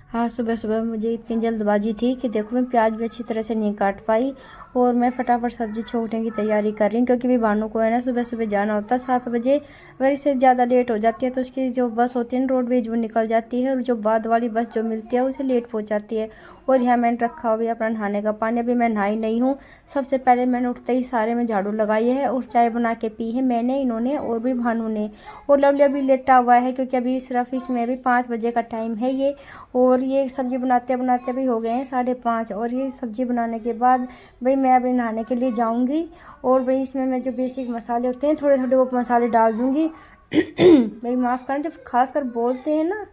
हाँ, सुबह-सुबह मुझे इतनी जल्दबाजी थी कि देखो मैं प्याज भी अच्छी तरह से नहीं काट पाई और मैं फटाफट सब्ज़ी छोड़ने की तैयारी कर रही हूँ, क्योंकि भी भानु को है ना सुबह-सुबह जाना होता है 7 बजे। अगर इससे ज़्यादा लेट हो जाती है तो उसकी जो बस होती है ना रोडवेज, वो निकल जाती है और जो बाद वाली बस जो मिलती है उसे लेट पहुँच जाती है। और यहाँ मैंने रखा हुआ है अपना नहाने का पानी, अभी मैं नहाई नहीं हूँ। सबसे पहले मैंने उठते ही सारे में झाड़ू लगाई है और चाय बना के पी है मैंने, इन्होंने और भी भानु ने। और लवली अभी लेटा हुआ है क्योंकि अभी सिर्फ इसमें अभी 5 बजे का टाइम है ये। और ये सब्ज़ी बनाते बनाते भी हो गए हैं 5:30। और ये सब्ज़ी बनाने के बाद भाई मैं अभी नहाने के लिए जाऊंगी। और भाई इसमें मैं जो बेसिक मसाले होते हैं थोड़े थोड़े वो मसाले डाल दूंगी। भाई माफ़ करना, जब खासकर बोलते हैं ना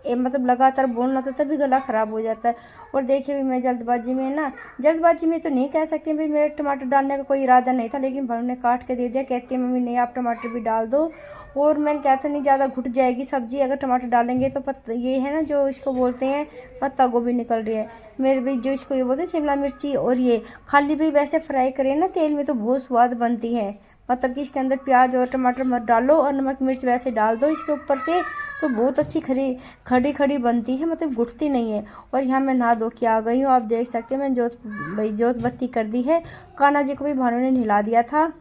मतलब लगातार बोलना तो तभी गला ख़राब हो जाता है। और देखिए भी मैं जल्दबाजी में ना, जल्दबाजी में तो नहीं कह सकती भाई, मेरे टमाटर डालने का कोई इरादा नहीं था, लेकिन भानु ने काट के दे दिया। कहती है मम्मी नहीं आप टमाटर भी डाल दो। और मैंने कहता नहीं ज़्यादा घुट जाएगी सब्ज़ी अगर टमाटर डालेंगे तो। ये है ना जो इसको बोलते हैं पत्ता गोभी निकल रही है मेरे भी, जो इसको ये बोलते हैं शिमला मिर्ची। और ये खाली भी वैसे फ्राई करें ना तेल में तो बहुत स्वाद बनती है। मतलब कि इसके अंदर प्याज और टमाटर मत डालो और नमक मिर्च वैसे डाल दो इसके ऊपर से, तो बहुत अच्छी खड़ी खड़ी बनती है, मतलब घुटती नहीं है। और यहाँ मैं नहा धो के आ गई हूँ, आप देख सकते हैं मैंने जोत बत्ती कर दी है। कान्हा जी को भी भानु ने नहला दिया था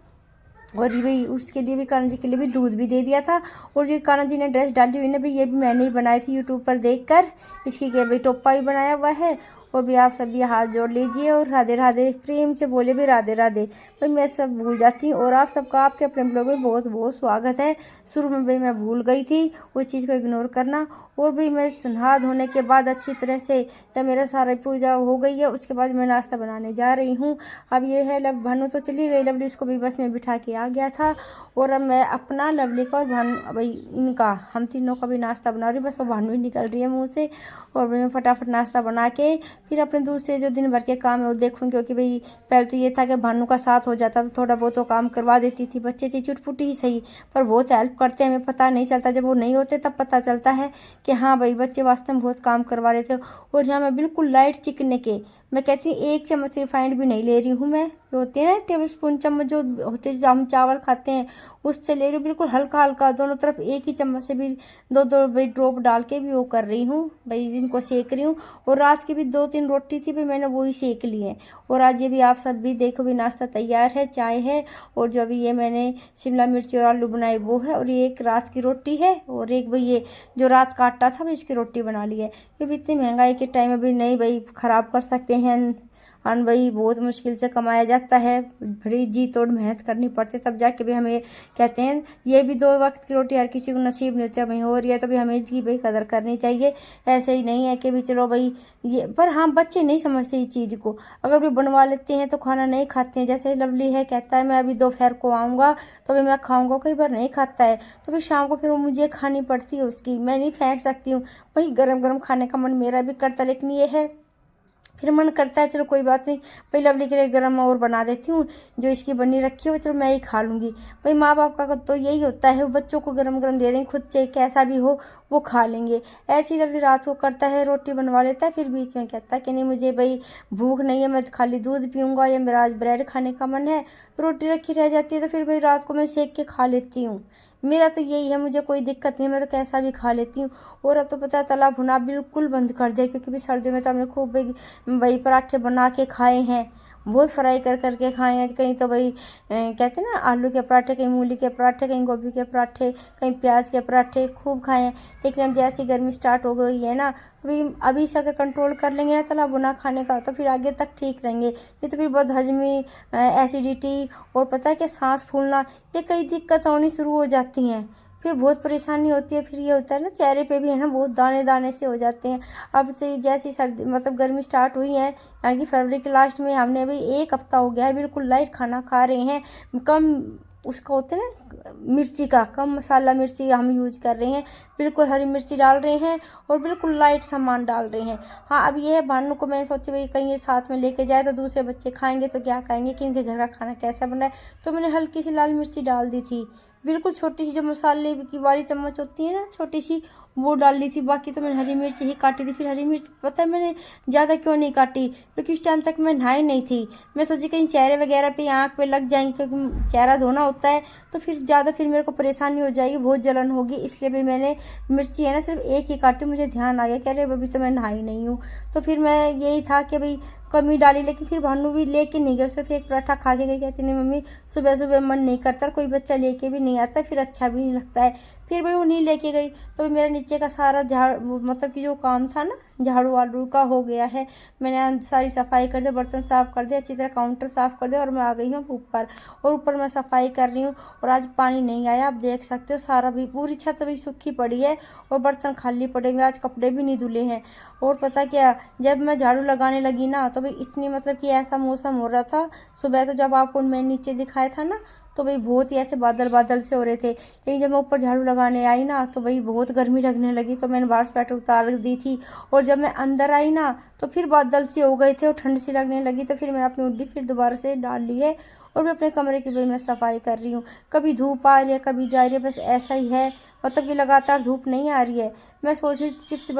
और ये उसके लिए भी, कान्हा जी के लिए भी दूध भी दे दिया था। और जो कान्हा जी ने ड्रेस डाली हुई ना भी, ये भी मैंने ही बनाई थी यूट्यूब पर देखकर। इसकी क्या भाई टोपा भी बनाया हुआ है। और भी आप सभी हाथ जोड़ लीजिए और राधे राधे, प्रेम से बोले भी राधे राधे। भाई मैं सब भूल जाती हूँ और आप सबका आपके अपने ब्लॉग में बहुत बहुत स्वागत है। शुरू में भाई मैं भूल गई थी, उस चीज़ को इग्नोर करना। और भी मैं नहा धोने के बाद अच्छी तरह से जब मेरा सारा पूजा हो गई है उसके बाद मैं नाश्ता बनाने जा रही हूँ। अब ये है भानु तो चली गई, लवली उसको भी बस में बिठा के आ गया था। और अब मैं अपना, लवली का और भानु, भाई इनका, हम तीनों का भी नाश्ता बना रही हूँ। बस वो भानु ही निकल रही है मुँह से। और मैं फटाफट नाश्ता बना के फिर अपने दूसरे जो दिन भर के काम है वो देखूँ, क्योंकि भाई पहले तो ये था कि भानु का साथ हो जाता तो थोड़ा बहुत तो काम करवा देती थी। बच्चे चुटपुटी ही सही पर बहुत हेल्प करते हैं, हमें पता नहीं चलता, जब वो नहीं होते तब पता चलता है कि हाँ भाई बच्चे वास्तव में बहुत काम करवा रहे थे। और यहाँ मैं बिल्कुल लाइट चिकने के, मैं कहती हूँ 1 चम्मच रिफाइंड भी नहीं ले रही हूँ मैं, जो होते हैं ना टेबल स्पून चम्मच जो होते हैं जो हम चावल खाते हैं उससे ले रही हूँ, बिल्कुल हल्का हल्का दोनों तरफ 1 ही चम्मच से भी 2-2 भाई ड्रॉप डाल के भी वो कर रही हूँ भाई, इनको सेक रही हूँ। और रात की भी 2-3 रोटी थी भाई मैंने वो ही सेक ली है। और आज ये भी आप सब भी देखो भी नाश्ता तैयार है, चाय है और जो अभी ये मैंने शिमला मिर्ची और आलू बनाए वो है। और ये एक रात की रोटी है और एक भाई ये जो रात का आटा था भाई इसकी रोटी बना ली है, क्योंकि इतनी महंगाई के टाइम में भी नहीं भाई ख़राब कर सकते हैं अन्न, भाई बहुत मुश्किल से कमाया जाता है, बड़ी जी तोड़ मेहनत करनी पड़ती है तब जाके भी हमें कहते हैं। ये भी 2 वक्त की रोटी हर किसी को नसीब नहीं होती, हमें हो रही है तो भी हमें इसकी भाई कदर करनी चाहिए। ऐसे ही नहीं है कि भी चलो भाई ये, पर हाँ बच्चे नहीं समझते इस चीज़ को, अगर वे बनवा लेते हैं तो खाना नहीं खाते हैं। जैसे लवली है कहता है मैं अभी दोपहर को आऊँगा तो भी मैं खाऊँगा, कई बार नहीं खाता है तो फिर शाम को फिर वो मुझे खानी पड़ती है उसकी, मैं नहीं फेंक सकती हूँ भाई। गरम गरम खाने का मन मेरा भी करता, लेकिन ये है फिर मन करता है चलो कोई बात नहीं भाई लवली के लिए गरम और बना देती हूँ, जो इसकी बनी रखी है वो चलो मैं ही खा लूँगी। भाई माँ बाप का तो यही होता है, वो बच्चों को गरम गरम दे देंगे, खुद से कैसा भी हो वो खा लेंगे। ऐसी लवली रात को करता है, रोटी बनवा लेता है, फिर बीच में कहता है कि नहीं मुझे भाई भूख नहीं है, मैं खाली दूध पीऊँगा या मेरा आज ब्रेड खाने का मन है। तो रोटी रखी रह जाती है तो फिर भाई रात को मैं सेक के खा लेती हूँ। मेरा तो यही है, मुझे कोई दिक्कत नहीं, मैं तो कैसा भी खा लेती हूँ। और अब तो पता है तला भुना बिल्कुल बंद कर दिया, क्योंकि भी सर्दियों में तो हमने खूब वही पराठे बना के खाए हैं, बहुत फ्राई कर करके खाए हैं। कहीं तो वही कहते हैं ना आलू के पराठे, कहीं मूली के पराठे, कहीं गोभी के पराठे, कहीं प्याज के पराठे, खूब खाए हैं। लेकिन अब जैसी गर्मी स्टार्ट हो गई है ना, अभी से अगर कंट्रोल कर लेंगे ना तला भुना खाने का तो फिर आगे तक ठीक रहेंगे, नहीं तो फिर बहुत हजमी, एसिडिटी और पता है कि सांस फूलना, ये कई दिक्कत होनी शुरू हो जाती हैं, फिर बहुत परेशानी होती है। फिर ये होता है ना चेहरे पे भी है ना बहुत दाने दाने से हो जाते हैं। अब से जैसी सर्दी मतलब गर्मी स्टार्ट हुई है, यानी कि फरवरी के लास्ट में, हमने अभी 1 हफ्ता हो गया है बिल्कुल लाइट खाना खा रहे हैं, कम उसका होता है ना मिर्ची का, कम मसाला मिर्ची हम यूज कर रहे हैं, बिल्कुल हरी मिर्ची डाल रहे हैं और बिल्कुल लाइट सामान डाल रहे हैं। हाँ अब ये है भानु को मैं सोची भाई कहीं ये साथ में लेके जाए तो दूसरे बच्चे खाएंगे तो क्या कहेंगे कि इनके घर का खाना कैसा बन रहा है, तो मैंने हल्की सी लाल मिर्ची डाल दी थी, बिल्कुल छोटी सी जो मसाले की वाली चम्मच होती है ना छोटी सी, वो डाल ली थी, बाकी तो मैंने हरी मिर्च ही काटी थी। फिर हरी मिर्च पता है मैंने ज़्यादा क्यों नहीं काटी, क्योंकि उस टाइम तक मैं नहाई नहीं थी। मैं सोची कहीं चेहरे वगैरह पे, आँख पे लग जाएंगे, क्योंकि चेहरा धोना होता है तो फिर ज़्यादा फिर मेरे को परेशानी हो जाएगी, बहुत जलन होगी। इसलिए भी मैंने मिर्ची है ना सिर्फ एक ही काटी। मुझे ध्यान आ गया कि अरे अभी तो मैं नहाई नहीं हूँ। तो फिर मैं यही था कि भाई कमी डाली, लेकिन फिर भानु भी लेके नहीं गया, सिर्फ एक पराठा खा के गई। कहती नहीं मम्मी सुबह सुबह मन नहीं करता, कोई बच्चा लेके भी नहीं आता, फिर अच्छा भी नहीं लगता है। फिर भाई वो नहीं लेके गई, तो मेरा नीचे का सारा मतलब कि जो काम था ना झाड़ू वाड़ू का हो गया है। मैंने सारी सफाई कर दी, बर्तन साफ कर दिया, अच्छी तरह काउंटर साफ कर दिया, और मैं आ गई हूँ ऊपर। और ऊपर मैं सफाई कर रही हूँ, और आज पानी नहीं आया, आप देख सकते हो। सारा भी पूरी छत भी सूखी पड़ी है और बर्तन खाली पड़े हुए, आज कपड़े भी नहीं धुले हैं। और पता क्या, जब मैं झाड़ू लगाने लगी ना तो भाई इतनी मतलब कि ऐसा मौसम हो रहा था। सुबह तो जब आपको मैंने नीचे दिखाया था ना तो भाई बहुत ही ऐसे बादल बादल से हो रहे थे, लेकिन जब मैं ऊपर झाड़ू लगाने आई ना तो भाई बहुत गर्मी लगने लगी। तो मैंने बाहर स्वेटर उतार दी थी, और जब मैं अंदर आई ना तो फिर बादल से हो गए थे और ठंड सी लगने लगी। तो फिर मैंने अपनी हुड्डी फिर दोबारा से डाल ली है, और मैं अपने कमरे की भी मैं सफाई कर रही हूँ। कभी धूप आ रही है, कभी जा रही है, बस ऐसा ही है। मतलब कि लगातार धूप नहीं आ रही है। मैं सोच रही चिप्स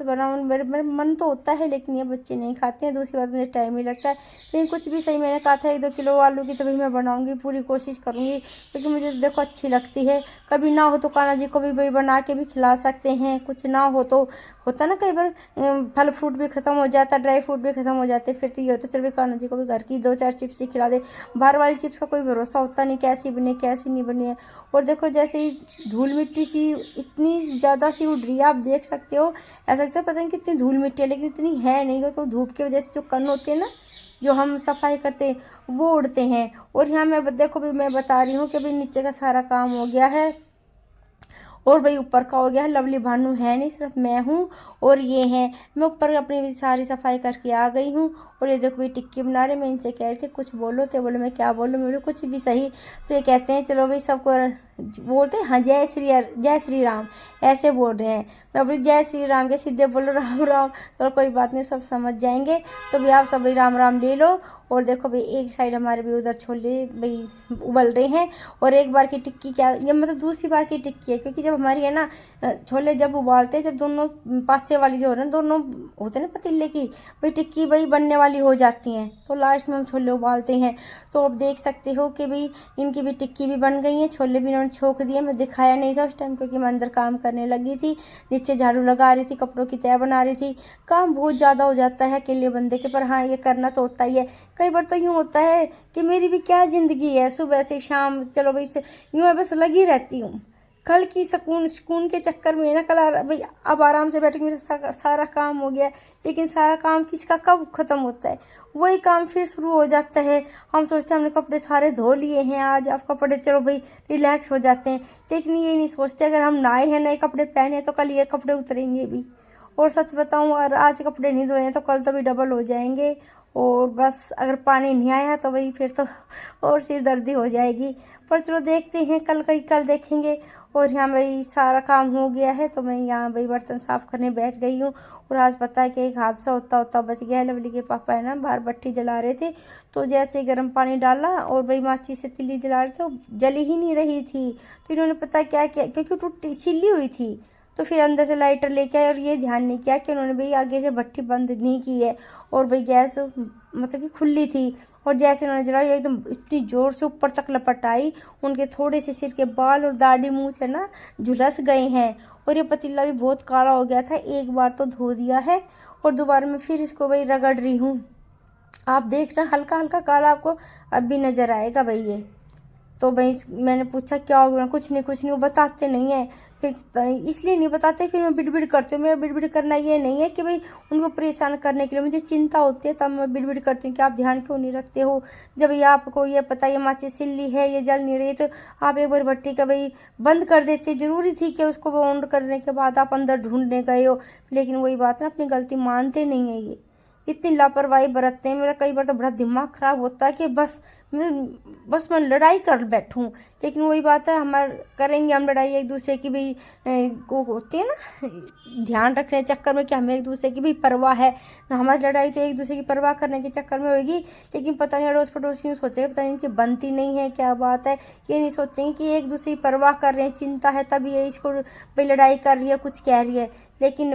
बनाऊँ, मेरे मन तो होता है, लेकिन ये बच्चे नहीं खाते हैं। दूसरी बात मुझे टाइम ही लगता है। लेकिन कुछ भी सही, मैंने कहा था 1-2 किलो आलू की तो भाई मैं बनाऊँगी, पूरी कोशिश करूँगी, क्योंकि मुझे देखो अच्छी लगती है। कभी ना हो तो कान्हा जी को भी भाई बना के भी खिला सकते हैं, कुछ ना हो तो होता ना कई बार फल फ्रूट भी खत्म हो जाता, ड्राई फ्रूट भी खत्म हो जाते, फिर तो ये होता चल भाई कान्हा जी को भी घर की 2-4 चिप्स ही खिला दे। बाहर वाली चिप्स का कोई भरोसा होता नहीं, कैसी बने कैसी नहीं बनी है। और देखो जैसे ही धूल मिट्टी सी इतनी ज़्यादा सी उड़ रही है, आप देख सकते हो। ऐसा लगता है पता नहीं कितनी धूल मिट्टी है, लेकिन इतनी है नहीं। हो तो धूप की वजह से जो कण होते हैं ना, जो हम सफाई करते हैं वो उड़ते हैं। और यहाँ मैं देखो भी मैं बता रही हूँ कि भाई नीचे का सारा काम हो गया है, और भाई ऊपर का हो गया है। लवली भानु है नहीं, सिर्फ मैं हूँ और ये है। मैं ऊपर अपनी भी सारी सफाई करके आ गई हूँ। और ये देखो भाई टिक्की बना रहे। मैं इनसे कह रही थी कुछ बोलो, तो बोले मैं क्या बोलूँ, मेरे कुछ भी सही। तो ये कहते हैं चलो भाई सबको बोलते हैं हाँ जय श्री राम, ऐसे बोल रहे हैं। मैं बोली जय श्री राम के सीधे बोलो राम राम। तो कोई बात नहीं, सब समझ जाएंगे। तो भाई आप सब भाई राम राम ले लो। और देखो भाई एक साइड हमारे भी उधर छोले भाई उबल रहे हैं, और एक बार की टिक्की क्या, ये मतलब दूसरी बार की टिक्की है। क्योंकि जब हमारी है ना छोले जब उबालते हैं, जब दोनों पासे वाली जो हो रहे हैं दोनों होते हैं ना पतीले की, भाई टिक्की भाई बनने वाली हो जाती हैं, तो लास्ट में हम छोले उबालते हैं। तो अब देख सकते हो कि भाई इनकी भी टिक्की भी बन गई है, छोले भी इन्होंने छोंक दिए। मैं दिखाया नहीं था उस टाइम, क्योंकि मैं अंदर काम करने लगी थी, नीचे झाड़ू लगा रही थी, कपड़ों की तह बना रही थी। काम बहुत ज़्यादा हो जाता है अकेले बंदे के, पर हाँ ये करना तो होता ही है। कई बार तो यूँ होता है कि मेरी भी क्या ज़िंदगी है, सुबह से शाम चलो भाई यूँ है, बस लगी रहती हूँ। कल की सुकून के चक्कर में ना, कल भाई अब आराम से बैठ के मेरा सारा काम हो गया। लेकिन सारा काम किसका कब ख़त्म होता है, वही काम फिर शुरू हो जाता है। हम सोचते हैं हमने कपड़े सारे धो लिए हैं आज, अब कपड़े चलो भाई रिलैक्स हो जाते हैं। लेकिन ये नहीं सोचते अगर हम नहाए हैं नए कपड़े पहने तो कल ये कपड़े उतरेंगे भी। और सच बताऊं, और आज कपड़े नहीं धोए हैं तो कल तो भी डबल हो जाएंगे। और बस अगर पानी नहीं आया तो भाई फिर तो और सिर दर्दी हो जाएगी। पर चलो देखते हैं, कल देखेंगे। और यहाँ भाई सारा काम हो गया है, तो मैं यहाँ भाई बर्तन साफ़ करने बैठ गई हूँ। और आज पता है कि एक हादसा होता बच गया है। लवली के पापा है ना बाहर भट्टी जला रहे थे, तो जैसे ही गर्म पानी डाला और भाई माचिस से तिल्ली जला रहे थे, वो जली ही नहीं रही थी। तो इन्होंने पता क्या किया, क्योंकि टूटी छिली हुई थी, तो फिर अंदर से लाइटर लेके आए। और ये ध्यान नहीं किया कि उन्होंने भाई आगे से भट्टी बंद नहीं की है, और भाई गैस मतलब कि खुली थी। और जैसे उन्होंने जलाई एकदम इतनी ज़ोर से ऊपर तक लपट आई, उनके थोड़े से सिर के बाल और दाढ़ी मुंह से ना झुलस गए हैं। और ये पतीला भी बहुत काला हो गया था, एक बार तो धो दिया है और दोबारा मैं फिर इसको भाई रगड़ रही हूँ। आप देखना हल्का हल्का काला आपको अब भी नज़र आएगा भाई ये। तो भाई मैंने पूछा क्या हो गया, कुछ नहीं, वो बताते नहीं है। फिर इसलिए नहीं बताते, फिर मैं बिड़बिड़ करती हूँ। मेरा बिड़बिड़ करना ये नहीं है कि भाई उनको परेशान करने के लिए, मुझे चिंता होती है तब मैं बिड़बिड़ करती हूँ कि आप ध्यान क्यों नहीं रखते हो। जब ये आपको ये पता ये माचिस सिल्ली है, ये जल नहीं रही, तो आप एक बार भट्टी का भाई बंद कर देते। ज़रूरी थी कि उसको ऑन करने के बाद आप अंदर ढूंढने गए हो। लेकिन वही बात है ना, अपनी गलती मानते नहीं है ये। इतनी लापरवाही बरतते हैं। मेरा कई बार तो बड़ा दिमाग खराब होता है कि मैं लड़ाई कर बैठूं। लेकिन वही बात है, हमारे करेंगे हम लड़ाई एक दूसरे की भी को होती है ना, ध्यान रखने के चक्कर में कि हमें एक दूसरे की भी परवाह है। हमारी लड़ाई तो एक दूसरे की परवाह करने के चक्कर में होगी, लेकिन पता नहीं अड़ोस पड़ोस क्यों सोचेगा, पता नहीं इनकी बनती नहीं है क्या बात है। ये नहीं सोचेंगे कि एक दूसरे की परवाह कर रहे हैं, चिंता है, तभी ये इसको भाई लड़ाई कर रही है, कुछ कह रही है। लेकिन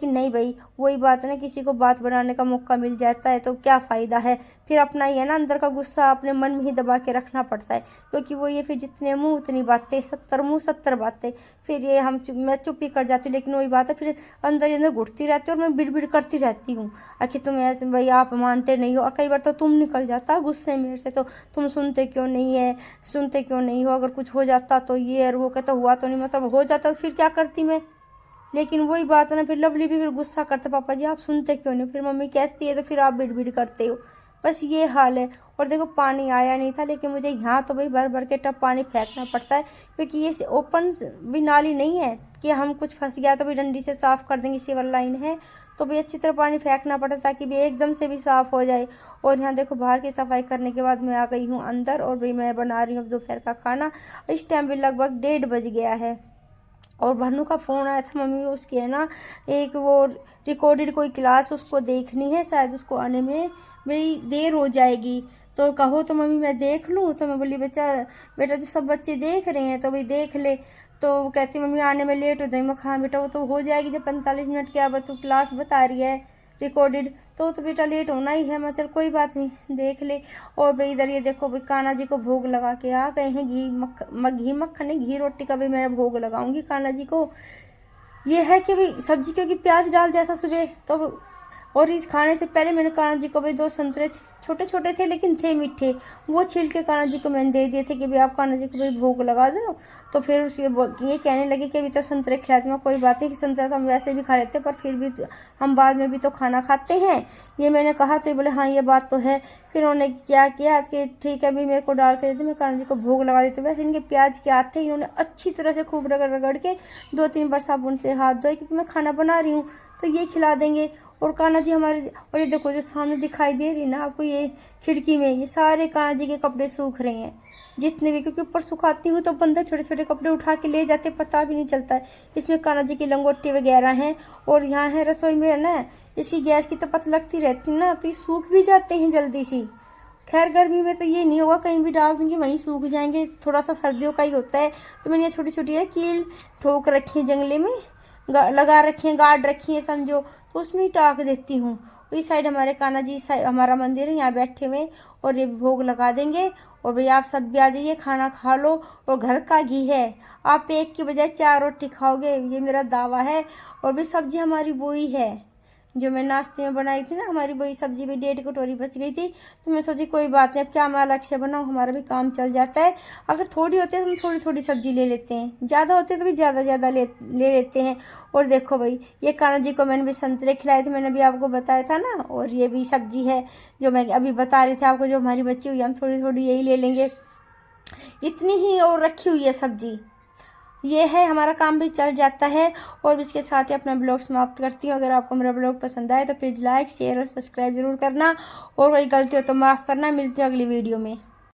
नहीं भाई, वही बात है ना, किसी को बात बनाने का मौका मिल जाता है तो क्या फ़ायदा है। फिर अपना ही है ना, अंदर का गुस्सा अपने मन में ही दबा के रखना पड़ता है, क्योंकि वो ये फिर जितने मुंह उतनी बातें, 70 मुंह 70 बातें। फिर ये मैं चुप ही कर जाती हूँ, लेकिन वही बात है फिर अंदर ही अंदर घुटती रहती है और मैं बिड़ करती रहती हूँ। आखिर तुम ऐसे भाई आप मानते नहीं हो, और कई बार तो तुम निकल जाता गुस्से मेरे से, तो तुम सुनते क्यों नहीं हो, अगर कुछ हो जाता तो ये और वो कहता हुआ तो नहीं, मतलब हो जाता तो फिर क्या करती मैं। लेकिन वही बात है ना, फिर लवली भी फिर गुस्सा करते, पापा जी आप सुनते क्यों नहीं, फिर मम्मी कहती है तो फिर आप बिड़ करते हो। बस ये हाल है। और देखो पानी आया नहीं था, लेकिन मुझे यहाँ तो भाई भर के टब पानी फेंकना पड़ता है, क्योंकि ये ओपन भी नाली नहीं है कि हम कुछ फंस गया तो भाई डंडी से साफ़ कर देंगे, सिवर लाइन है तो भाई अच्छी तरह पानी फेंकना पड़ता है ताकि भी एकदम से भी साफ़ हो जाए। और यहाँ देखो बाहर की सफाई करने के बाद मैं आ गई हूँ अंदर, और भाई मैं बना रही हूँ दोपहर का खाना। इस टाइम भी लगभग 1:30 बज गया है। और भानु का फ़ोन आया था, मम्मी उसकी है ना एक वो रिकॉर्डेड कोई क्लास उसको देखनी है, शायद उसको आने में भाई देर हो जाएगी, तो कहो तो मम्मी मैं देख लूँ। तो मैं बोली बेटा जो सब बच्चे देख रहे हैं तो भाई देख ले। तो वो कहती मम्मी आने में लेट हो जाएगी। मैं हाँ बेटा वो तो हो जाएगी, जब 45 मिनट के अब तू क्लास बता रही है रिकॉर्डेड, तो बेटा लेट होना ही है। मैं चल कोई बात नहीं देख ले। और भाई इधर ये देखो भाई कान्हा जी को भोग लगा के आ गए हैं, घी मक्खन नहीं, घी रोटी का भी मैं भोग लगाऊंगी कान्हा जी को। ये है कि भाई सब्जी क्योंकि प्याज डाल दिया था सुबह, तो और इस खाने से पहले मैंने कान्हा जी को भाई 2 संतरे, छोटे छोटे थे लेकिन थे मीठे, वो छील के कान्हा जी को मैंने दे दिए थे कि भाई आप कान्हा जी को भाई भोग लगा दो। तो फिर ये कहने लगे कि अभी तो संतरे खिलाते हैं। कोई बात नहीं कि संतरा तो हम वैसे भी खा लेते हैं, पर फिर भी हम बाद में भी तो खाना खाते हैं, ये मैंने कहा। तो ये बोले हाँ ये बात तो है। फिर उन्होंने क्या किया कि ठीक है अभी मेरे को डाल के देते, मैं कान्हा जी को भोग लगा देती हूँ। वैसे इनके प्याज के आते ही इन्होंने अच्छी तरह से खूब रगड़ के 2-3 बार साबुन से हाथ धोए, क्योंकि मैं खाना बना रही हूँ तो ये खिला देंगे। और कान्हा जी हमारे, और ये देखो जो सामने दिखाई दे रही ना आपको ये खिड़की में, ये सारे कान्हा जी के कपड़े सूख रहे हैं जितने भी, क्योंकि ऊपर सुखाती हूँ तो बंदर छोटे छोटे कपड़े उठा के ले जाते, पता भी नहीं चलता है। इसमें कान्हा जी की लंगोटी वगैरह हैं। और यहाँ है रसोई में है ना, इसी गैस की तो पता लगती रहती ना, तो ये सूख भी जाते हैं जल्दी सी। खैर गर्मी में तो ये नहीं होगा, कहीं भी डाल दूंगी वहीं सूख जाएंगे, थोड़ा सा सर्दियों का ही होता है। तो मैंने ये छोटी छोटी है कील ठोक रखी है, जंगले में लगा रखी है, गाड़ रखी है समझो, तो उसमें ही टाक देती हूँ। और इस साइड हमारे कान्हा जी हमारा मंदिर है, यहाँ बैठे हुए और ये भोग लगा देंगे। और भाई आप सब भी आ जाइए, खाना खा लो। और घर का घी है, आप एक की बजाय 4 रोटी खाओगे, ये मेरा दावा है। और भी सब्जी हमारी वही है जो मैं नाश्ते में बनाई थी ना, हमारी वही सब्जी भी 1.5 कटोरी बच गई थी। तो मैं सोची कोई बात नहीं, अब क्या मैं अलग से बनाऊँ, हमारा भी काम चल जाता है। अगर थोड़ी होती है तो हम थोड़ी थोड़ी सब्जी ले लेते हैं, ज़्यादा होती है तो भी ज़्यादा ले लेते हैं। और देखो भाई ये कान्हा जी को मैंने भी संतरे खिलाए थे, मैंने भी आपको बताया था ना। और ये भी सब्जी है जो मैं अभी बता रही थी आपको, जो हमारी बची हुई हम थोड़ी थोड़ी यही ले लेंगे, इतनी ही और रखी हुई है सब्जी। ये है हमारा काम भी चल जाता है। और इसके साथ ही अपना ब्लॉग समाप्त करती हूँ। अगर आपको मेरा ब्लॉग पसंद आए तो प्लीज़ लाइक शेयर और सब्सक्राइब जरूर करना, और कोई गलती हो तो माफ़ करना। मिलती हूँ अगली वीडियो में।